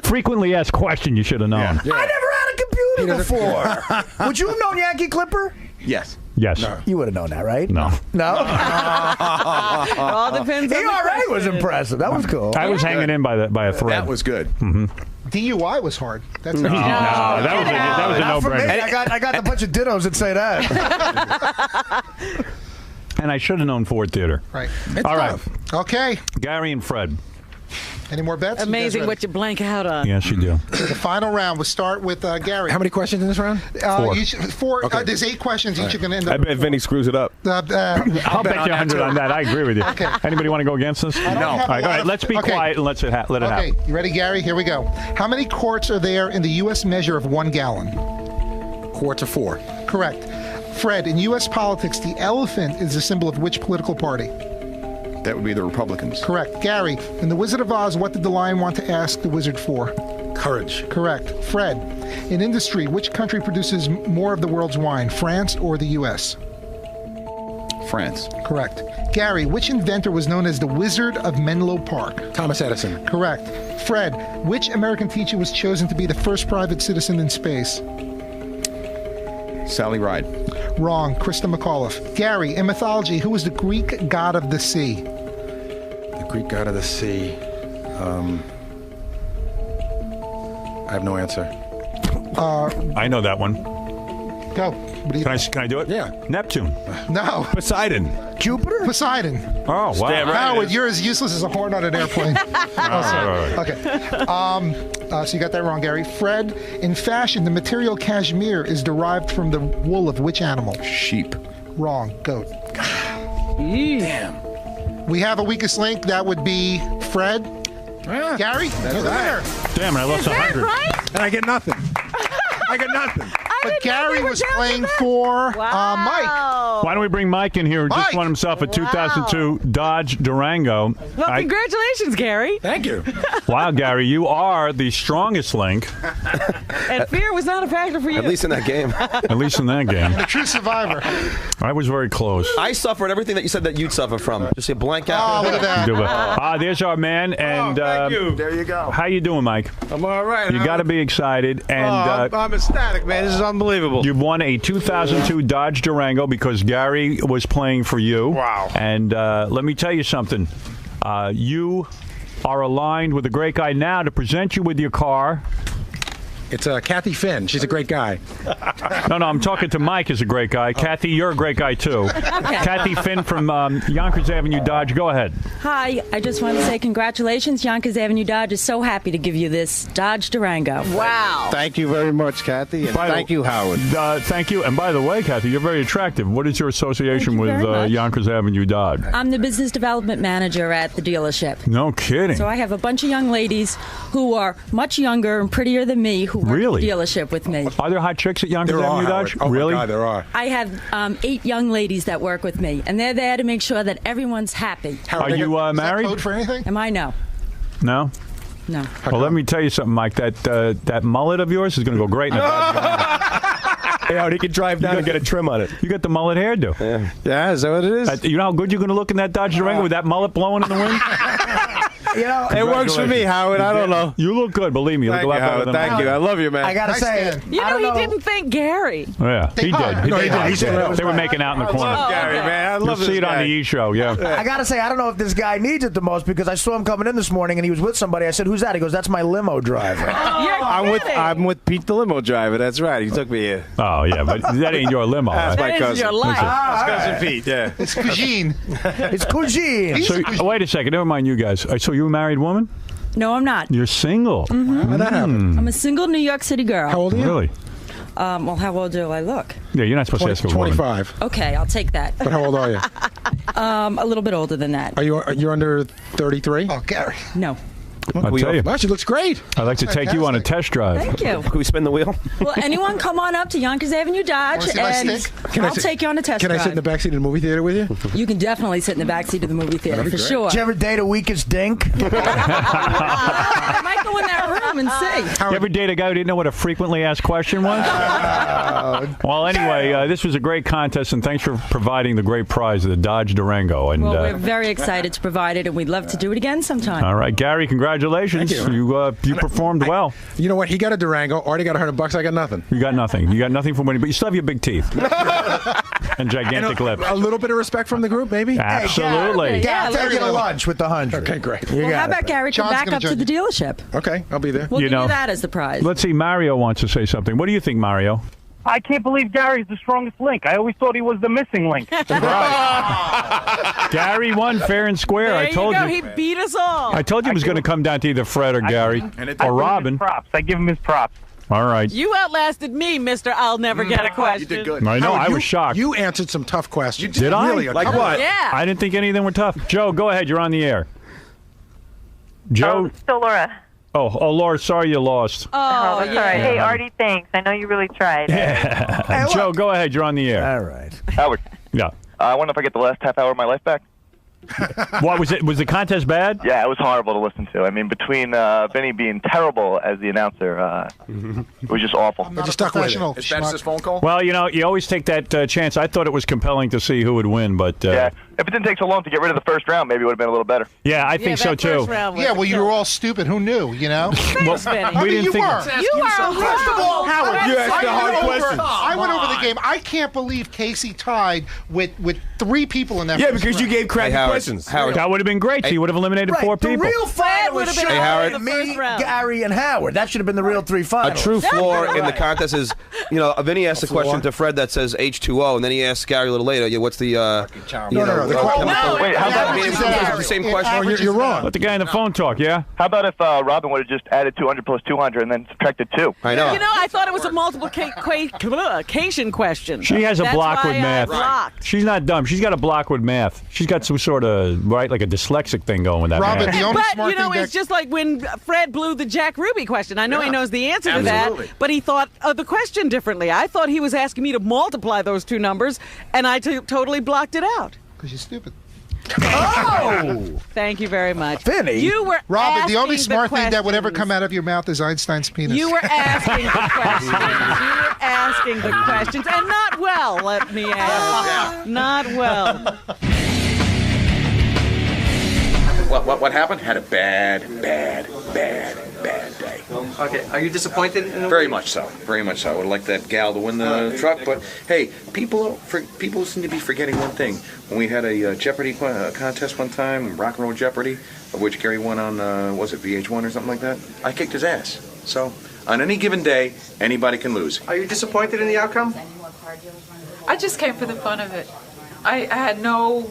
Frequently asked question you should have known. I never had a computer before. Would you have known Yankee Clipper? Yes. Yes. You would have known that, right? No. No? It all depends on the ERA was question. impressive. That was cool. I was hanging in by a thread. That was good. Mm-hmm. DUI was hard. That's No, that was a Not for me. no-brainer. I got a bunch of dittos that say that. And I should have known Ford Theater. Right. All right. Okay. Gary and Fred. Any more bets? Amazing what you blank out on. Yes, you do. The final round. We'll start with Gary. How many questions in this round? Four. Okay. There's 8 questions. Each are going to end up. I bet Vinny screws it up. I'll bet you 100 on that. I agree with you. Okay. Anybody want to go against us? I don't All have a right, lot all right. of- Let's be okay. quiet and let it happen. Okay, you ready, Gary? Here we go. How many quarts are there in the U.S. measure of 1 gallon? Quarts of 4. Correct. Fred, in U.S. politics, the elephant is a symbol of which political party? That would be the Republicans. Correct. Gary, in The Wizard of Oz, what did the lion want to ask the wizard for? Courage. Correct. Fred, in industry, which country produces more of the world's wine, France or the U.S.? France. Correct. Gary, which inventor was known as the Wizard of Menlo Park? Thomas Edison. Correct. Fred, which American teacher was chosen to be the first private citizen in space? Sally Ride. Wrong. Krista McAuliffe. Gary, in mythology, who was the Greek god of the sea? The Greek god of the sea. I have no answer. I know that one. Go. What do you Can I do it? Yeah. Neptune. No. Poseidon. Jupiter? Poseidon. Oh, wow. Damn right. Howard, you're as useless as a horn on an airplane. All right. Okay. So you got that wrong, Gary. Fred, in fashion, the material cashmere is derived from the wool of which animal? Sheep. Wrong. Goat. Damn. We have a weakest link. That would be Fred. Gary, you're the winner. Damn it, I lost 100. And I get nothing. I get nothing. But Gary was playing for Mike. Why don't we bring Mike in here who just Mike! won himself a 2002 Dodge Durango. Well, congratulations, Gary. Thank you. Wow, Gary, you are the strongest link, And fear was not a factor for you. At least in that game. at least in that game. The true survivor. I was very close. I suffered everything that you said that you'd suffer from. Just a blank out. Oh, look at that. There's our man. And Thank you. There you go. how you doing, Mike? I'm all right. You got to be excited. And I'm ecstatic, man. This is unbelievable. you've won a 2002 Dodge Durango because Gary was playing for you. Wow. And let me tell you something. You are aligned with a great guy now to present you with your car. It's Kathy Finn. She's a great guy. No, I'm talking to Mike is a great guy. Kathy, you're a great guy, too. Kathy Finn from Yonkers Avenue Dodge. Go ahead. Hi, I just want to say congratulations. Yonkers Avenue Dodge is so happy to give you this Dodge Durango. Wow. Thank you very much, Kathy, and thank you, Howard. Thank you. And by the way, Kathy, you're very attractive. What is your association with very much. Yonkers Avenue Dodge? I'm the business development manager at the dealership. No kidding. So I have a bunch of young ladies who are much younger and prettier than me who work Really? at the dealership with me. Are there hot chicks at Yonkers There are, Avenue Howard. Dodge? Oh, really? my God, there are. I have 8 young ladies that work with me, and they're there to make sure that everyone's happy. Are you married? Code for anything? Am I? No. No? No. Well, let me tell you something, Mike. That mullet of yours is going to go great in a Dodge Durango. Hey, Howard, he could drive down and get a trim on it. You got the mullet hairdo. Yeah, is that what it is? You know how good you're going to look in that Dodge Durango with that mullet blowing in the wind? You know, It works for me, Howard. I don't know. You look good, believe me. You look Thank a lot you, better Howard. than Thank you. I love you, man. I gotta Nice say, man. You know, he didn't thank Gary. Yeah, he did. No, he did. He said They were making out in the I corner. love Gary, man. I You'll love this see it on guy. the E! Show, yeah. I gotta say, I don't know if this guy needs it the most because I saw him coming in this morning and he was with somebody. I said, "Who's that?" He goes, "That's my limo driver." I'm with Pete, the limo driver. That's right. He took me here. Oh, yeah, but that ain't your limo. That's right? my That is cousin. your life. That's cousin Pete. Yeah. It's Cousine. It's Cousine. So, wait a second. Never mind you guys. So you a married woman? No, I'm not. You're single. How'd that happen? I'm a single New York City girl. How old are you? Really? Well, how old do I look? Yeah, you're not supposed to ask a woman. 25. Okay, I'll take that. But how old are you? A little bit older than that. You're under 33? Oh, Gary. No. I'll tell you. Wow, she looks great. I'd like to take you on a test drive. Thank you. Can we spin the wheel? Well, anyone come on up to Yonkers Avenue Dodge Wanna see my and stick? Can I I'll sit- take you on a test Can I drive. sit in the backseat of the movie theater with you? You can definitely sit in the backseat of the movie theater That'd for be great. sure. Did you ever date a weakest dink? I might go in that room and see. You ever date a guy who didn't know what a frequently asked question was? Well, anyway, this was a great contest, and thanks for providing the great prize of the Dodge Durango. And Well, we're very excited to provide it, and we'd love to do it again sometime. all right, Gary, congratulations. congratulations. Thank you. You performed well. You know what? He got a Durango. Artie got $100. I got nothing. You got nothing. You got nothing from winning, but you still have your big teeth and gigantic lips. A little bit of respect from the group, maybe? Absolutely. Yeah, take you to lunch with the 100. Okay, great. Well, how about Gary come back up to the dealership? Okay, I'll be there. We'll give you that as the prize. Let's see. Mario wants to say something. What do you think, Mario? I can't believe Gary's the strongest link. I always thought he was the missing link. Gary won fair and square. There I told you. He beat us all. I told you it was going to come down to either Fred or Gary or Robin. I give him his props. All right. You outlasted me, Mr. I'll never get a question. You did good. I know. Howard, I was shocked. You answered some tough questions. Did I? Really, Like what? Yeah. I didn't think any of them were tough. Joe, go ahead. You're on the air. Joe. Still Laura. Oh, Laura, sorry you lost. Oh, that's all right. Hey, Artie, thanks. I know you really tried. Yeah. Joe, go ahead. You're on the air. All right. Howard. Yeah. I wonder if I get the last half hour of my life back. What was it? Was the contest bad? Yeah, it was horrible to listen to. I mean, between Vinny being terrible as the announcer, it was just awful. I'm not a professional. Is that his phone call? Well, you always take that chance. I thought it was compelling to see who would win, but yeah, if it didn't take so long to get rid of the first round, maybe it would have been a little better. Yeah, I think so too. Yeah, well, you were all stupid. Who knew? You know. Well, I we mean, didn't you think. were. First of all, Howard, You asked the hard questions. I went over the game. I can't believe Casey tied with 3 people in that. Yeah, first because you round. gave crappy questions. Howard. That would have been great. So you would have eliminated 4 The people. real final would have been Howard. in the first me, round. Gary, and Howard. That should have been the real 3 finals. A true flaw in the contest is, Vinny asked a question to Fred that says H2O, and then he asked Gary a little later, what's the, No. Wait, how about it's the same question? You're wrong. Let the guy on the phone talk, yeah? How about if Robin would have just added 200 plus 200 and then subtracted 2? I know. I thought it was a multiplication question. She has a That's block why with I math. blocked. She's not dumb. She's got a block with math. She's got some sort of, like a dyslexic thing going with that Robin, math. the only But, smart thing it's just like when Fred blew the Jack Ruby question. I know he knows the answer to that, but he thought of the question differently. I thought he was asking me to multiply those 2 numbers, and I totally blocked it out. Because you're stupid. Oh! Thank you very much. Vinny. You were Robin, the only asking smart thing that would ever questions. come out of your mouth is Einstein's penis. You were asking the questions. You were asking the questions, and not well, let me add. Not well. What happened? Had a bad day. Okay, are you disappointed in the Very much so. Very much so. I would like that gal to win the truck, but hey, people seem to be forgetting one thing. When we had a Jeopardy contest one time, Rock and Roll Jeopardy, of which Gary won on, was it VH1 or something like that? I kicked his ass. So, on any given day, anybody can lose. Are you disappointed in the outcome? I just came for the fun of it. I had no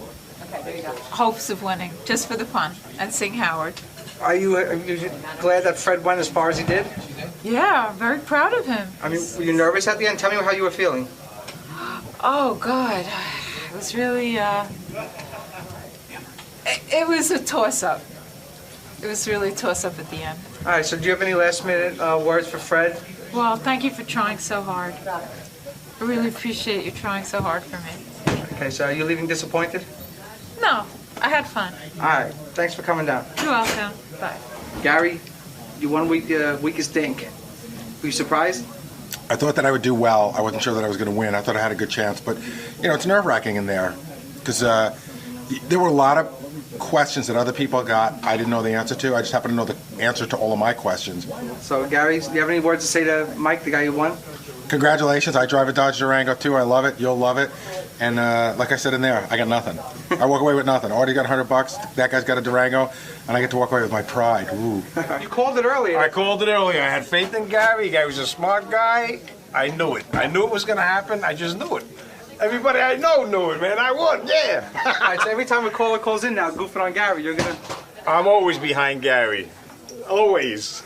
hopes of winning, just for the fun, and seeing Howard. Are you glad that Fred went as far as he did? Yeah, I'm very proud of him. I mean, were you nervous at the end? Tell me how you were feeling. Oh, God. It was really, it was a toss-up. It was really a toss-up at the end. All right, so do you have any last-minute words for Fred? Well, thank you for trying so hard. I really appreciate you trying so hard for me. Okay, so are you leaving disappointed? No, I had fun. All right, thanks for coming down. You're welcome. Bye. Gary, you won weakest Dink. Were you surprised? I thought that I would do well. I wasn't sure that I was going to win. I thought I had a good chance, but it's nerve-wracking in there because there were a lot of questions that other people got I didn't know the answer to. I just happened to know the answer to all of my questions. So, Gary, do you have any words to say to Mike, the guy who won? Congratulations. I drive a Dodge Durango, too. I love it. You'll love it. And like I said in there, I got nothing. I walk away with nothing. Already got $100. That guy's got a Durango, and I get to walk away with my pride. Ooh. You called it earlier. I called it earlier. I had faith in Gary. Gary was a smart guy. I knew it. I knew it was going to happen. I just knew it. Everybody I know knew it, man. I won, yeah. All right, so every time a caller calls in now, goofing on Gary, you're going to... I'm always behind Gary. Always.